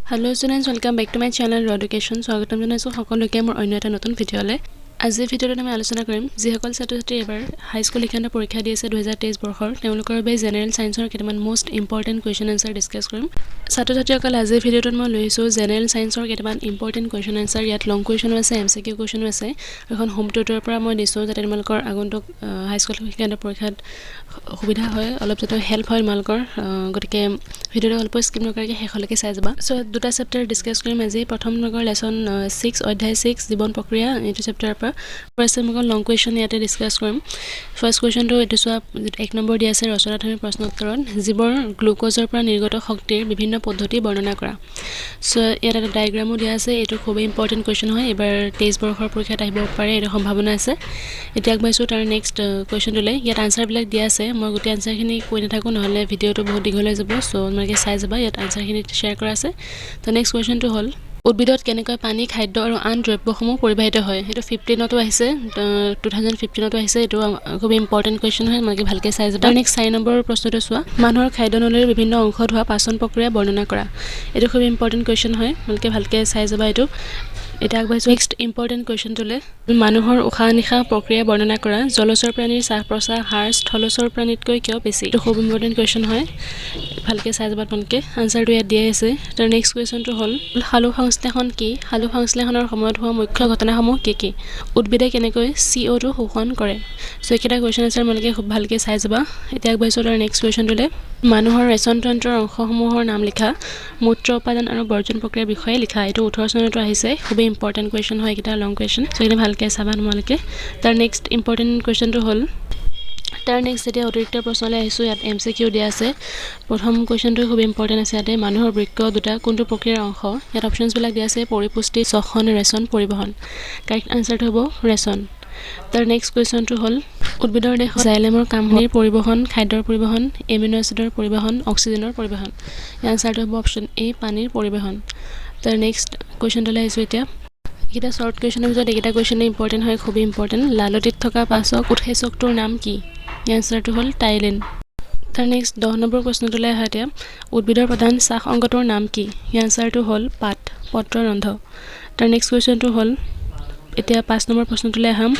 Hello students, welcome back to my channel Raweducation. স্বাগতম জনাইছো সকলোকে মোৰ অন্য এটা নতুন ভিডিঅলে। আজি ভিডিঅটোত আমি আলোচনা কৰিম যিসকল ছাত্ৰ-ছাত্ৰী এবাৰ হাই স্কুল শিক্ষান্ত পৰীক্ষা দি আছে 2023 বৰ্ষৰ তেওঁলোকৰ বাবে জেনেৰেল সায়েন্সৰ কেইটামান most important question answer discuss কৰিম। ছাত্ৰ-ছাত্ৰীসকল আজি ভিডিঅটোত মই লৈছো জেনেৰেল সায়েন্সৰ কেইটামান ইম্পৰ্টেন্ট কোৱেশ্চন আনসাৰ। ইয়াত লং কোৱেশ্চন আছে, MCQ কোৱেশ্চন আছে। এখন হোম টিউটৰৰ পৰা মই দিছো যাতে তোমালোকৰ আগন্তুক হাই স্কুল শিক্ষান্ত পৰীক্ষাত সুবিধা হয়, অলপ যাতে হেল্প হয় তোমালোকৰ। গতিকে ভিডিঅটো অল্প স্কিপ নকৰাকৈ শেষলৈকে চাই যাবা। সো দুটা চেপ্টাৰ ডিসকাস কৰিম আজি। প্ৰথম নম্বৰ লেসন 6 অধ্যায় 6 জীৱন প্ৰক্ৰিয়া এইটো চেপ্টাৰৰ পৰা ফাৰ্স্ট মই লং কোৱেশ্চন ইয়াতে ডিসকাস কৰিম। ফাৰ্স্ট কোৱেশ্চনটো এটো সোৱা 1 নম্বৰ দি আছে ৰচনাধৰ্মী প্ৰশ্ন উত্তৰত জীৱৰ গ্লুকোজৰ পৰা নিৰ্গত শক্তিৰ বিভিন্ন পদ্ধতি বৰ্ণনা কৰা। সো ইয়াত এটা ডায়াগ্ৰামো দিয়া আছে। এটো খুব ইম্পৰ্টেন্ট কোৱেশ্চন হয়, এবাৰ 23 বৰ্ষৰ পৰীক্ষাত আহিব পাৰে এটো সম্ভাৱনা আছে। এতিয়া আগবাইছো তাৰ নেক্সট কোৱেশ্চনটোলে। ইয়াত আনসাৰ বিলাক দিয়া আছে, মই গোটেই আনসাৰখিনি কৈ নাথাকো নহলে ভিডিঅটো বহুত দীঘল হৈ যাব। সো তোমালোকে চাই যাবা, ইয়াত আনসাৰখিনি শেয়াৰ কৰা আছে। তো নেক্সট কোৱেশ্চনটো হ'ল উদ্ভিদত কেনেকৈ পানী খাদ্য আৰু আন দ্ৰব্যসমূহ পৰিবাহিত হয়। এটো 15নটো আহিছে, 2015নটো আহিছে। এটো খুব ইম্পৰ্টেন্ট কোৱেশ্চন হয়, তোমালোকে ভালকৈ চাই যাবা। নেক্সট 4 নম্বৰ প্ৰশ্নটো চোৱা মানুহৰ খাদ্য নলীৰ বিভিন্ন অংশত হোৱা পাচন প্ৰক্ৰিয়া বৰ্ণনা কৰা। এটো খুব ইম্পৰ্টেন্ট কোৱেশ্চন হয়, তোমালোকে ভালকৈ চাই যাবা। এটো এটা আগবাইছো নেক্সট ইম্পৰ্টেন্ট কোৱেশ্চনটোলে মানুহৰ উশাহ নিশাহ প্ৰক্ৰিয়া বৰ্ণনা কৰা। জলচৰ প্ৰাণীৰ শ্বাস প্ৰশ্বাস হাৰ স্থলচৰ প্ৰাণীতকৈ কিয় বেছি। এটো খুব ইম্পৰ্টেন্ট কোৱেশ্চন হয়, ভালকৈ চাই যাবা তোমালোকে। আনসাৰটো ইয়াত দিয়া আছে। তাৰ নেক্সট কোৱেশ্চনটো হ'ল সালোক সংশ্লেষণ কি? সালোক সংশ্লেষণৰ সময়ত হোৱা মুখ্য ঘটনাসমূহ কি কি? উদ্ভিদে কেনেকৈ CO2 শোষণ কৰে। সো এইকেইটা কোৱেশ্চন আনসাৰ তোমালোকে খুব ভালকৈ চাই যাবা। এতিয়া আগবাইছো তাৰ নেক্সট কোৱেশ্চনটোলে মানুহৰ ৰেচন তন্ত্ৰৰ অংশসমূহৰ নাম লিখা। মূত্ৰ উৎপাদন আৰু বৰ্জন প্ৰক্ৰিয়াৰ বিষয়ে লিখা। এটো 18 চনতো আহিছে, খুব ইম্পৰ্টেন্ট কোৱেশ্চন হয় এটা লং কোৱেশ্চন। সো এটা ভালকৈ চাবা তোমালোকে। তাৰ নেক্সট ইম্পৰ্টেন্ট কোৱেশ্চনটো হ'ল তাৰ নেক্সট এতিয়া অতিৰিক্ত প্ৰশ্নলৈ আহিছো। ইয়াত MCQ দিয়া আছে। প্ৰথম কোৱেশ্চনটো খুব ইম্পৰ্টেন্ট আছে। ইয়াতে মানুহৰ বৃক্ক দুটা কোনটো প্ৰক্ৰিয়াৰ অংশ। ইয়াত অপচনছ বিলাক দিয়া আছে পৰিপুষ্টি, শ্বসন, ৰেচন, পৰিবহন। কাৰেক্ট আনসাৰটো হ'ব ৰেচন। তাৰ নেক্সট কোৱেশ্চনটো হ'ল উদ্ভিদৰ দেহত জাইলেমৰ কামসমূহৰ পৰিবহন, খাদ্যৰ পৰিবহন, এমিনো এচিডৰ পৰিবহন, অক্সিজেনৰ পৰিবহন। ইয়াৰ আনসাৰটো হ'ব অপচন A পানীৰ পৰিবহন। তাৰ নেক্সট কোৱেশ্চনটোলৈ আহিছো এতিয়া। এটা শৰ্ট কোৱেশ্চনৰ ভিতৰত এইকেইটা কোৱেশ্চন ইম্পৰ্টেন্ট হয়, খুব ইম্পৰ্টেন্ট। লালটিত থকা পাচক উৎসেচকটোৰ নাম কি? ইয়াৰ আনসাৰটো হ'ল টাইলিন। তাৰ নেক্সট 10 নম্বৰ প্ৰশ্নটোলৈ আহা এতিয়া উদ্ভিদৰ প্ৰধান শ্বাস অংগটোৰ নাম কি? ইয়াৰ আনসাৰটো হ'ল পাত, পত্ৰৰন্ধ। তাৰ নেক্সট কোৱেশ্চনটো হ'ল এতিয়া 5 নম্বৰ প্ৰশ্নটোলৈ আহাম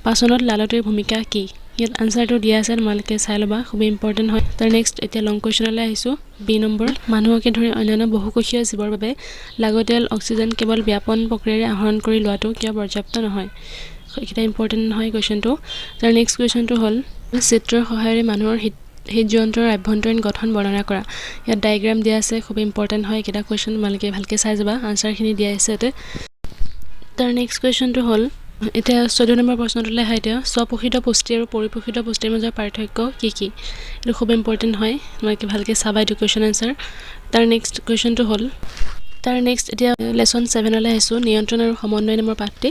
পাচনত লালটিৰ ভূমিকা কি? ইয়াত আনসাৰটো দিয়া আছে, তোমালোকে চাই ল'বা, খুব ইম্পৰ্টেন্ট হয়। তাৰ নেক্সট এতিয়া লং কুৱেশ্চনলৈ আহিছো। বি নম্বৰ মানুহকে ধৰি অন্যান্য বহুকোষীয় জীৱৰ বাবে লাগতিয়াল অক্সিজেন কেৱল ব্যাপন প্ৰক্ৰিয়াৰে আহৰণ কৰি লোৱাটো কিয় পৰ্যাপ্ত নহয়। এটা ইম্পৰ্টেন্ট হয় কুৱেশ্চনটো। তাৰ নেক্সট কুৱেশ্চনটো হ'ল চিত্ৰৰ সহায়েৰে মানুহৰ হৃদযন্ত্ৰৰ আভ্যন্তৰীণ গঠন বৰ্ণনা কৰা। ইয়াত ডায়াগ্ৰাম দিয়া আছে, খুব ইম্পৰ্টেন্ট হয় এটা কুৱেশ্চন, তোমালোকে ভালকৈ চাই যাবা। আনসাৰখিনি দিয়া আছে ইয়াতে। তাৰ নেক্সট কুৱেশ্চনটো হ'ল এতিয়া 14 নম্বৰ প্ৰশ্নটোলৈ আহা এতিয়া স্বপোষিত পুষ্টি আৰু পৰিপোষিত পুষ্টিৰ মাজৰ পাৰ্থক্য কি কি? এইটো খুব ইম্পৰ্টেন্ট হয়, তোমালোকে ভালকৈ চাবা এইটো কুৱেশ্চন আনসাৰ। তাৰ নেক্সট কুৱেশ্চনটো হ'ল তাৰ নেক্সট এতিয়া লেসন 7লৈ আহিছো নিয়ন্ত্ৰণ আৰু সমন্বয় নামৰ পাঠটি।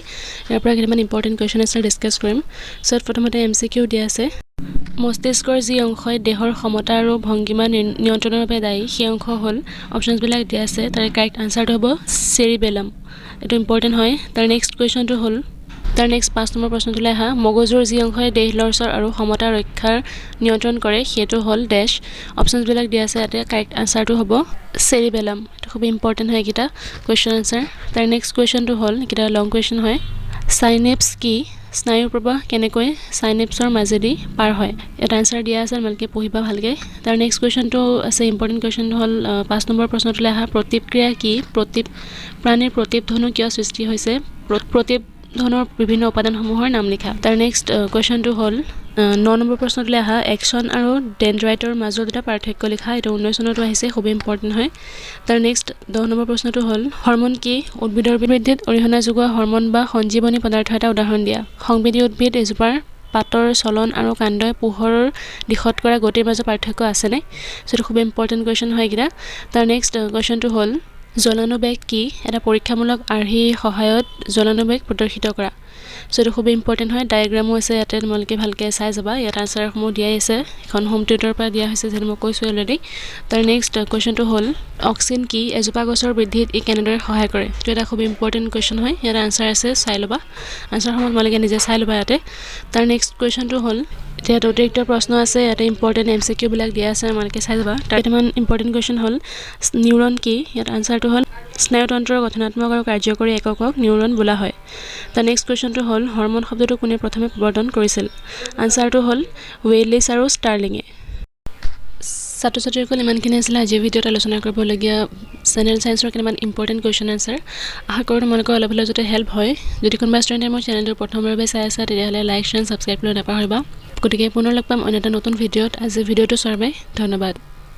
ইয়াৰ পৰা কেইটামান ইম্পৰ্টেন্ট কুৱেশ্চন আনসাৰ ডিসকাস কৰিম। সো প্ৰথমতে MCQ দিয়া আছে। মস্তিষ্কৰ যি অংশই দেহৰ সমতা আৰু ভংগিমা নিয়ন্ত্ৰণৰ বাবে দায়ী সেই অংশ হ'ল অপচনছবিলাক দিয়া আছে। তাৰ কাৰেক্ট আনসাৰটো হ'ব চেৰিবেলাম। এটো ইম্পৰ্টেন্ট হয়। তাৰ নেক্সট কুৱেশ্চনটো হ'ল তাৰ নেক্সট 5 নম্বৰ প্ৰশ্নটোলৈ আহা মগজুৰ যি অংশই দেহ লৰচৰ আৰু সমতা ৰক্ষাৰ নিয়ন্ত্ৰণ কৰে সেইটো হ'ল ডেশ। অপচনছবিলাক দিয়া আছে ইয়াতে, কাৰেক্ট আনসাৰটো হ'ব চেৰিবেলাম। এটা খুব ইম্পৰ্টেন্ট হয় এটা কুৱেশ্চন আনসাৰ। তাৰ নেক্সট কুৱেশ্চনটো হ'ল এটা লং কুৱেশ্চন হয় সাইনেপছ কি? স্নায়ু প্ৰবাহ কেনেকৈ সাইনেপছৰ মাজেদি পাৰ হয়। এটা আনসাৰ দিয়া আছে, তোমালোকে পঢ়িবা ভালকৈ। তাৰ নেক্সট কুৱেশ্চনটো আছে ইম্পৰ্টেন্ট কুৱেশ্চনটো হ'ল 5 নম্বৰ প্ৰশ্নটোলৈ আহা প্ৰতিক্ৰিয়া কি? প্ৰাণীৰ প্ৰতিপধনু কিয় সৃষ্টি হৈছে? প্ৰতিপধনৰ বিভিন্ন উপাদানসমূহৰ নাম লিখা। তাৰ নেক্সট কুৱেশ্চনটো হ'ল 9 নম্বৰ প্ৰশ্নটোলৈ আহা একচন আৰু ডেনড্ৰাইটৰ মাজৰ দুটা পাৰ্থক্য লিখা। এটা 19 চনতো আহিছে, খুব ইম্পৰ্টেন্ট হয়। তাৰ নেক্সট 10 নম্বৰ প্ৰশ্নটো হ'ল হৰমন কি? উদ্ভিদৰ বৃদ্ধিত অৰিহণা যোগোৱা হৰমন বা সঞ্জীৱনী পদাৰ্থ এটা উদাহৰণ দিয়া। সংবেদী উদ্ভিদ এজোপাৰ পাতৰ চলন আৰু কাণ্ডই পোহৰৰ দিশত কৰা গতিৰ মাজত পাৰ্থক্য আছেনে? সো এটা খুব ইম্পৰ্টেন্ট কুৱেশ্চন হয় এটা। তাৰ নেক্সট কুৱেশ্চনটো হ'ল জলানুবেগ কি? এটা পৰীক্ষামূলক আৰ্হিৰ সহায়ত জলানুবেগ প্ৰদৰ্শিত কৰা। সো এটা খুব ইম্পৰ্টেন্ট হয়। ডায়াগ্ৰামো আছে ইয়াতে, তোমালোকে ভালকৈ চাই যাবা। ইয়াত আনসাৰসমূহ দিয়াই আছে, এখন হোম টিউটৰৰ পৰা দিয়া হৈছে যেনে মই কৈছোঁ অলৰেডি। তাৰ নেক্সট কুৱেশ্চনটো হ'ল অক্সিন কি? এজোপা গছৰ বৃদ্ধিত ই কেনেদৰে সহায় কৰে? এইটো এটা খুব ইম্পৰ্টেন্ট কুৱেশ্চন হয়। ইয়াত আনসাৰ আছে, চাই ল'বা। আনসাৰসমূহ তোমালোকে নিজে চাই ল'বা ইয়াতে। তাৰ নেক্সট কুৱেশ্চনটো হ'ল এতিয়া অতিৰিক্ত প্ৰশ্ন আছে ইয়াতে, ইম্পৰ্টেন্ট MCQ বিলাক দিয়া আছে, তোমালোকে চাই যাবা। তাৰ কেইটামান ইম্পৰ্টেন্ট কুৱেশ্চন হ'ল নিউৰন কি? ইয়াত আনসাৰটো হ'ল স্নায়ুতন্ত্ৰৰ গঠনাত্মক আৰু কাৰ্যকৰী এককক নিউৰন বোলা হয় The next question to hall hormone শব্দটো কোনে প্ৰথমে প্ৰৱৰ্তন কৰিছিল আনসাৰটো হল ওয়েলিছ আৰু ষ্টাৰ্লিঙে ছাত্ৰ-ছাত্ৰীসকল ইমানখিনি আছিল আজি ভিডিঅ'ত আলোচনা কৰিবলগীয়া জেনেৰেল সায়েন্সৰ কিমান ইম্পৰ্টেন্ট কোৱেশ্চন আনসাৰ আশা কৰোঁ তোমালোকৰ অলপ হ'লেও যাতে হেল্প হয় যদি কোনোবা ষ্টুডেণ্টে মোৰ চেনেলটো প্ৰথমবাৰ চাই আছে তেতিয়াহ'লে লাইক শেয়াৰ সাবস্ক্ৰাইব কৰি নাপাহৰিবা গতিকে পুনৰ লগ পাম অন্য এটা নতুন ভিডিঅ'ত আজি ভিডিঅ'টো চোৱাৰ বাবে ধন্যবাদ